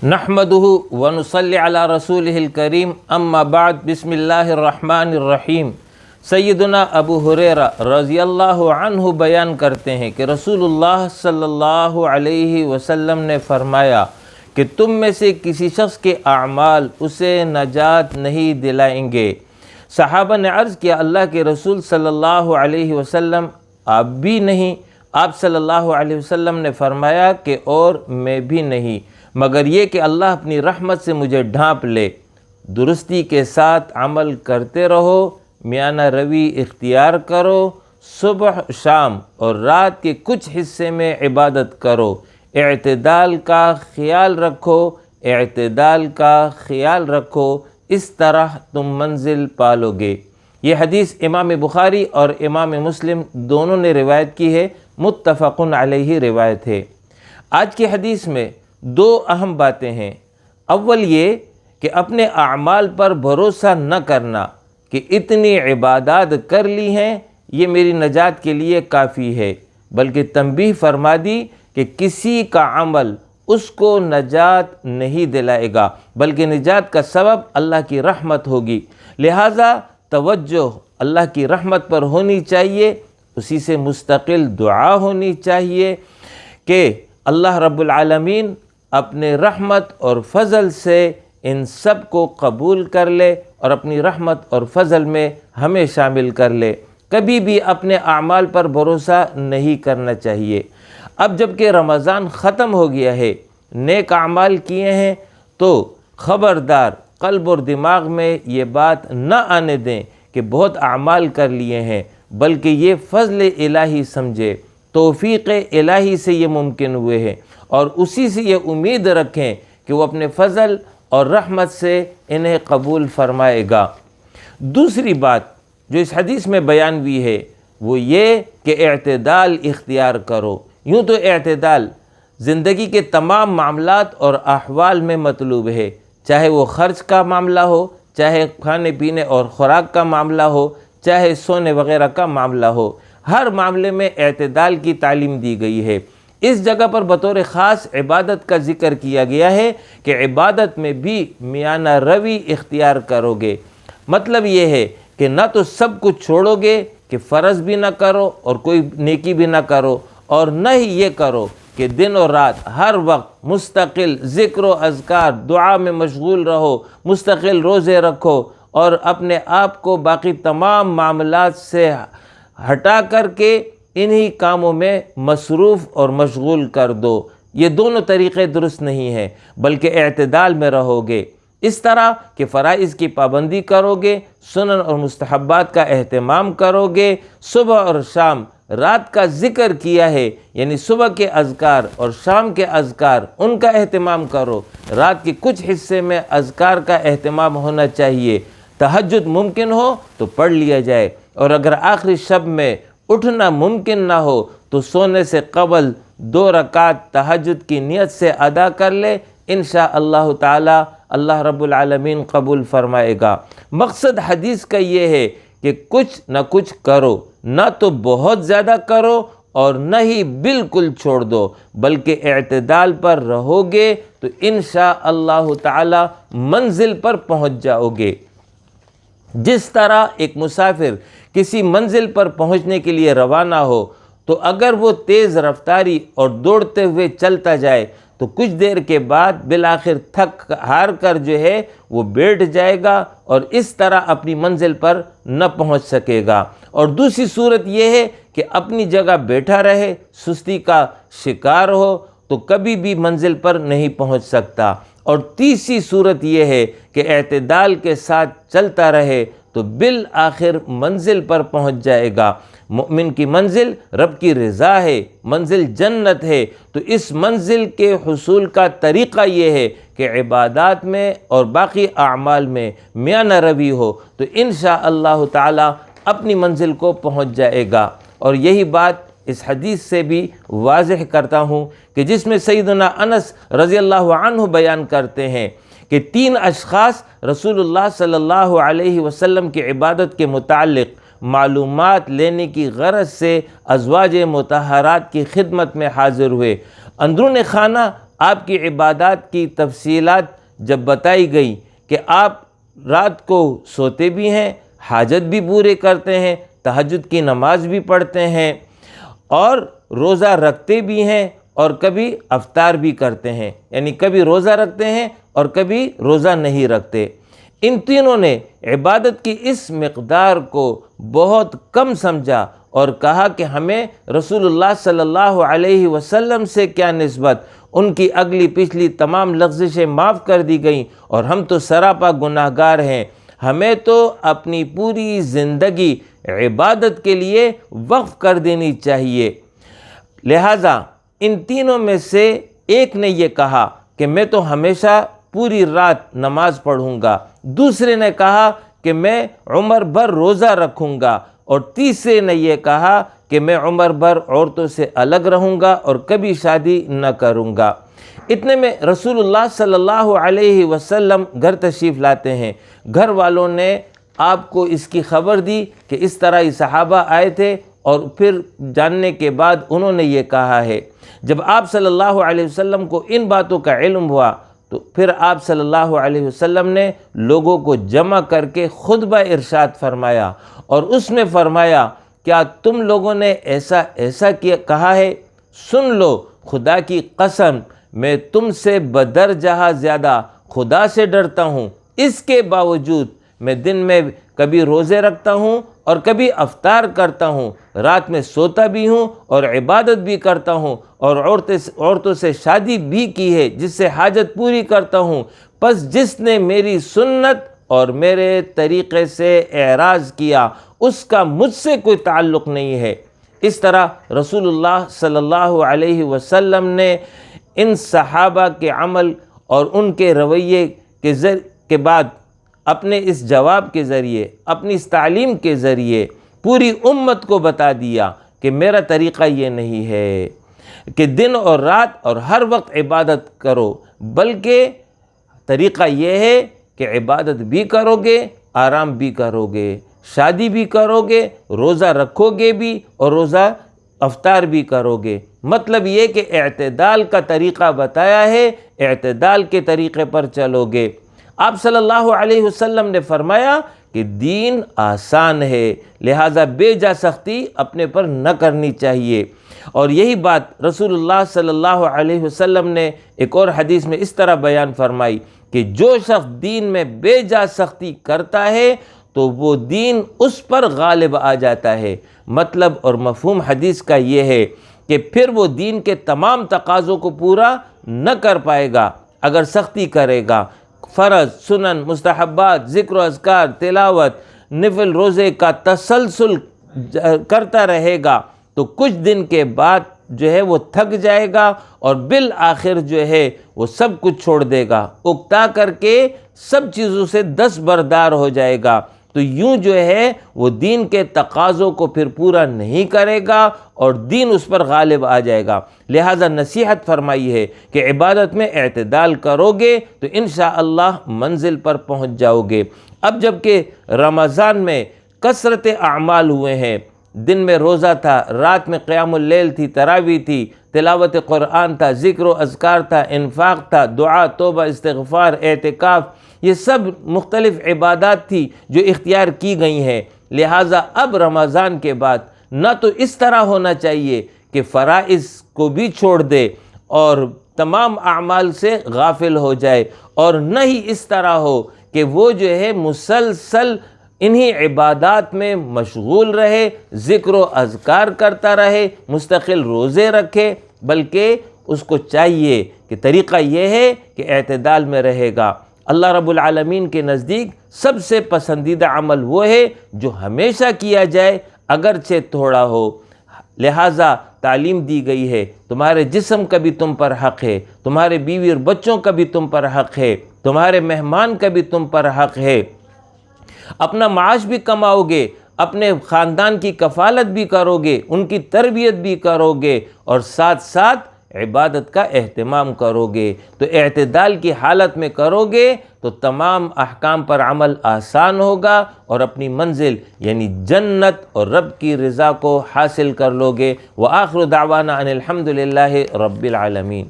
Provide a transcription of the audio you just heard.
نحمدہ ونصلی علی رسولہ الکریم اما بعد بسم اللہ الرحمن الرحیم۔ سیدنا ابو ہریرہ رضی اللہ عنہ بیان کرتے ہیں کہ رسول اللہ صلی اللہ علیہ وسلم نے فرمایا کہ تم میں سے کسی شخص کے اعمال اسے نجات نہیں دلائیں گے۔ صحابہ نے عرض کیا اللہ کے رسول صلی اللہ علیہ وسلم آپ بھی نہیں؟ آپ صلی اللہ علیہ وسلم نے فرمایا کہ اور میں بھی نہیں، مگر یہ کہ اللہ اپنی رحمت سے مجھے ڈھانپ لے۔ درستی کے ساتھ عمل کرتے رہو، میانہ روی اختیار کرو، صبح شام اور رات کے کچھ حصے میں عبادت کرو، اعتدال کا خیال رکھو، اعتدال کا خیال رکھو، اس طرح تم منزل پالو گے۔ یہ حدیث امام بخاری اور امام مسلم دونوں نے روایت کی ہے، متفق علیہ روایت ہے۔ آج کی حدیث میں دو اہم باتیں ہیں۔ اول یہ کہ اپنے اعمال پر بھروسہ نہ کرنا کہ اتنی عبادات کر لی ہیں یہ میری نجات کے لیے کافی ہے، بلکہ تنبیہ فرما دی کہ کسی کا عمل اس کو نجات نہیں دلائے گا، بلکہ نجات کا سبب اللہ کی رحمت ہوگی۔ لہٰذا توجہ اللہ کی رحمت پر ہونی چاہیے، اسی سے مستقل دعا ہونی چاہیے کہ اللہ رب العالمین اپنے رحمت اور فضل سے ان سب کو قبول کر لے اور اپنی رحمت اور فضل میں ہمیں شامل کر لے۔ کبھی بھی اپنے اعمال پر بھروسہ نہیں کرنا چاہیے۔ اب جب کہ رمضان ختم ہو گیا ہے، نیک اعمال کیے ہیں، تو خبردار قلب اور دماغ میں یہ بات نہ آنے دیں کہ بہت اعمال کر لیے ہیں، بلکہ یہ فضل الہی سمجھے، توفیق الہی سے یہ ممکن ہوئے ہیں، اور اسی سے یہ امید رکھیں کہ وہ اپنے فضل اور رحمت سے انہیں قبول فرمائے گا۔ دوسری بات جو اس حدیث میں بیان ہوئی ہے وہ یہ کہ اعتدال اختیار کرو۔ یوں تو اعتدال زندگی کے تمام معاملات اور احوال میں مطلوب ہے، چاہے وہ خرچ کا معاملہ ہو، چاہے کھانے پینے اور خوراک کا معاملہ ہو، چاہے سونے وغیرہ کا معاملہ ہو، ہر معاملے میں اعتدال کی تعلیم دی گئی ہے۔ اس جگہ پر بطور خاص عبادت کا ذکر کیا گیا ہے کہ عبادت میں بھی میانہ روی اختیار کرو گے۔ مطلب یہ ہے کہ نہ تو سب کچھ چھوڑو گے کہ فرض بھی نہ کرو اور کوئی نیکی بھی نہ کرو، اور نہ ہی یہ کرو کہ دن اور رات ہر وقت مستقل ذکر و اذکار دعا میں مشغول رہو، مستقل روزے رکھو اور اپنے آپ کو باقی تمام معاملات سے ہٹا کر کے انہی کاموں میں مصروف اور مشغول کر دو۔ یہ دونوں طریقے درست نہیں ہیں، بلکہ اعتدال میں رہو گے، اس طرح کہ فرائض کی پابندی کرو گے، سنن اور مستحبات کا اہتمام کرو گے، صبح اور شام رات کا ذکر کیا ہے، یعنی صبح کے اذکار اور شام کے اذکار ان کا اہتمام کرو، رات کے کچھ حصے میں اذکار کا اہتمام ہونا چاہیے۔ تہجد ممکن ہو تو پڑھ لیا جائے، اور اگر آخری شب میں اٹھنا ممکن نہ ہو تو سونے سے قبل 2 رکعت تہجد کی نیت سے ادا کر لے، انشاءاللہ تعالی اللہ رب العالمین قبول فرمائے گا۔ مقصد حدیث کا یہ ہے کہ کچھ نہ کچھ کرو، نہ تو بہت زیادہ کرو اور نہ ہی بالکل چھوڑ دو، بلکہ اعتدال پر رہو گے تو انشاءاللہ تعالی منزل پر پہنچ جاؤ گے۔ جس طرح ایک مسافر کسی منزل پر پہنچنے کے لیے روانہ ہو تو اگر وہ تیز رفتاری اور دوڑتے ہوئے چلتا جائے تو کچھ دیر کے بعد بالآخر تھک ہار کر جو ہے وہ بیٹھ جائے گا اور اس طرح اپنی منزل پر نہ پہنچ سکے گا۔ اور دوسری صورت یہ ہے کہ اپنی جگہ بیٹھا رہے، سستی کا شکار ہو تو کبھی بھی منزل پر نہیں پہنچ سکتا۔ اور تیسری صورت یہ ہے کہ اعتدال کے ساتھ چلتا رہے تو بالآخر منزل پر پہنچ جائے گا۔ مومن کی منزل رب کی رضا ہے، منزل جنت ہے، تو اس منزل کے حصول کا طریقہ یہ ہے کہ عبادات میں اور باقی اعمال میں میانہ روی ہو تو انشاءاللہ تعالی اپنی منزل کو پہنچ جائے گا۔ اور یہی بات اس حدیث سے بھی واضح کرتا ہوں کہ جس میں سیدنا انس رضی اللہ عنہ بیان کرتے ہیں کہ 3 اشخاص رسول اللہ صلی اللہ علیہ وسلم کی عبادت کے متعلق معلومات لینے کی غرض سے ازواج مطہرات کی خدمت میں حاضر ہوئے۔ اندرون خانہ آپ کی عبادات کی تفصیلات جب بتائی گئی کہ آپ رات کو سوتے بھی ہیں، حاجت بھی پورے کرتے ہیں، تہجد کی نماز بھی پڑھتے ہیں اور روزہ رکھتے بھی ہیں اور کبھی افطار بھی کرتے ہیں، یعنی کبھی روزہ رکھتے ہیں اور کبھی روزہ نہیں رکھتے۔ ان تینوں نے عبادت کی اس مقدار کو بہت کم سمجھا اور کہا کہ ہمیں رسول اللہ صلی اللہ علیہ وسلم سے کیا نسبت، ان کی اگلی پچھلی تمام لغزشیں معاف کر دی گئیں اور ہم تو سراپا گناہ گار ہیں، ہمیں تو اپنی پوری زندگی عبادت کے لیے وقف کر دینی چاہیے۔ لہٰذا ان تینوں میں سے ایک نے یہ کہا کہ میں تو ہمیشہ پوری رات نماز پڑھوں گا، دوسرے نے کہا کہ میں عمر بھر روزہ رکھوں گا، اور تیسرے نے یہ کہا کہ میں عمر بھر عورتوں سے الگ رہوں گا اور کبھی شادی نہ کروں گا۔ اتنے میں رسول اللہ صلی اللہ علیہ وسلم گھر تشریف لاتے ہیں۔ گھر والوں نے آپ کو اس کی خبر دی کہ اس طرح یہ صحابہ آئے تھے، اور پھر جاننے کے بعد انہوں نے یہ کہا ہے۔ جب آپ صلی اللہ علیہ وسلم کو ان باتوں کا علم ہوا تو پھر آپ صلی اللہ علیہ وسلم نے لوگوں کو جمع کر کے خطبہ ارشاد فرمایا، اور اس میں فرمایا، کیا تم لوگوں نے ایسا کہا ہے؟ سن لو، خدا کی قسم میں تم سے بدرجہ زیادہ خدا سے ڈرتا ہوں، اس کے باوجود میں دن میں کبھی روزے رکھتا ہوں اور کبھی افطار کرتا ہوں، رات میں سوتا بھی ہوں اور عبادت بھی کرتا ہوں، اور عورتوں سے شادی بھی کی ہے جس سے حاجت پوری کرتا ہوں۔ پس جس نے میری سنت اور میرے طریقے سے اعراض کیا اس کا مجھ سے کوئی تعلق نہیں ہے۔ اس طرح رسول اللہ صلی اللہ علیہ وسلم نے ان صحابہ کے عمل اور ان کے رویے کے بعد اپنے اس جواب کے ذریعے، اپنی اس تعلیم کے ذریعے پوری امت کو بتا دیا کہ میرا طریقہ یہ نہیں ہے کہ دن اور رات اور ہر وقت عبادت کرو، بلکہ طریقہ یہ ہے کہ عبادت بھی کرو گے، آرام بھی کرو گے، شادی بھی کرو گے، روزہ رکھو گے بھی اور روزہ افطار بھی کرو گے۔ مطلب یہ کہ اعتدال کا طریقہ بتایا ہے، اعتدال کے طریقے پر چلو گے۔ آپ صلی اللہ علیہ وسلم نے فرمایا کہ دین آسان ہے، لہٰذا بے جا سختی اپنے پر نہ کرنی چاہیے۔ اور یہی بات رسول اللہ صلی اللہ علیہ وسلم نے ایک اور حدیث میں اس طرح بیان فرمائی کہ جو شخص دین میں بے جا سختی کرتا ہے تو وہ دین اس پر غالب آ جاتا ہے۔ مطلب اور مفہوم حدیث کا یہ ہے کہ پھر وہ دین کے تمام تقاضوں کو پورا نہ کر پائے گا اگر سختی کرے گا۔ فرض، سنن، مستحبات، ذکر و اذکار، تلاوت، نفل روزے کا تسلسل کرتا رہے گا تو کچھ دن کے بعد جو ہے وہ تھک جائے گا اور بالآخر جو ہے وہ سب کچھ چھوڑ دے گا، اکتا کر کے سب چیزوں سے دستبردار ہو جائے گا۔ تو یوں جو ہے وہ دین کے تقاضوں کو پھر پورا نہیں کرے گا اور دین اس پر غالب آ جائے گا۔ لہٰذا نصیحت فرمائی ہے کہ عبادت میں اعتدال کرو گے تو انشاءاللہ منزل پر پہنچ جاؤ گے۔ اب جب کہ رمضان میں کثرت اعمال ہوئے ہیں، دن میں روزہ تھا، رات میں قیام اللیل تھی، تراویح تھی، تلاوت قرآن تھا، ذکر و اذکار تھا، انفاق تھا، دعا، توبہ، استغفار، اعتکاف، یہ سب مختلف عبادات تھی جو اختیار کی گئی ہیں۔ لہٰذا اب رمضان کے بعد نہ تو اس طرح ہونا چاہیے کہ فرائض کو بھی چھوڑ دے اور تمام اعمال سے غافل ہو جائے، اور نہ ہی اس طرح ہو کہ وہ جو ہے مسلسل انہی عبادات میں مشغول رہے، ذکر و اذکار کرتا رہے، مستقل روزے رکھے، بلکہ اس کو چاہیے کہ طریقہ یہ ہے کہ اعتدال میں رہے گا۔ اللہ رب العالمین کے نزدیک سب سے پسندیدہ عمل وہ ہے جو ہمیشہ کیا جائے اگرچہ تھوڑا ہو۔ لہٰذا تعلیم دی گئی ہے، تمہارے جسم کا بھی تم پر حق ہے، تمہارے بیوی اور بچوں کا بھی تم پر حق ہے، تمہارے مہمان کا بھی تم پر حق ہے۔ اپنا معاش بھی کماؤ گے، اپنے خاندان کی کفالت بھی کرو گے، ان کی تربیت بھی کرو گے، اور ساتھ ساتھ عبادت کا اہتمام کرو گے۔ تو اعتدال کی حالت میں کرو گے تو تمام احکام پر عمل آسان ہوگا اور اپنی منزل یعنی جنت اور رب کی رضا کو حاصل کر لو گے۔ وآخر دعوانا ان الحمد للہ رب العالمین۔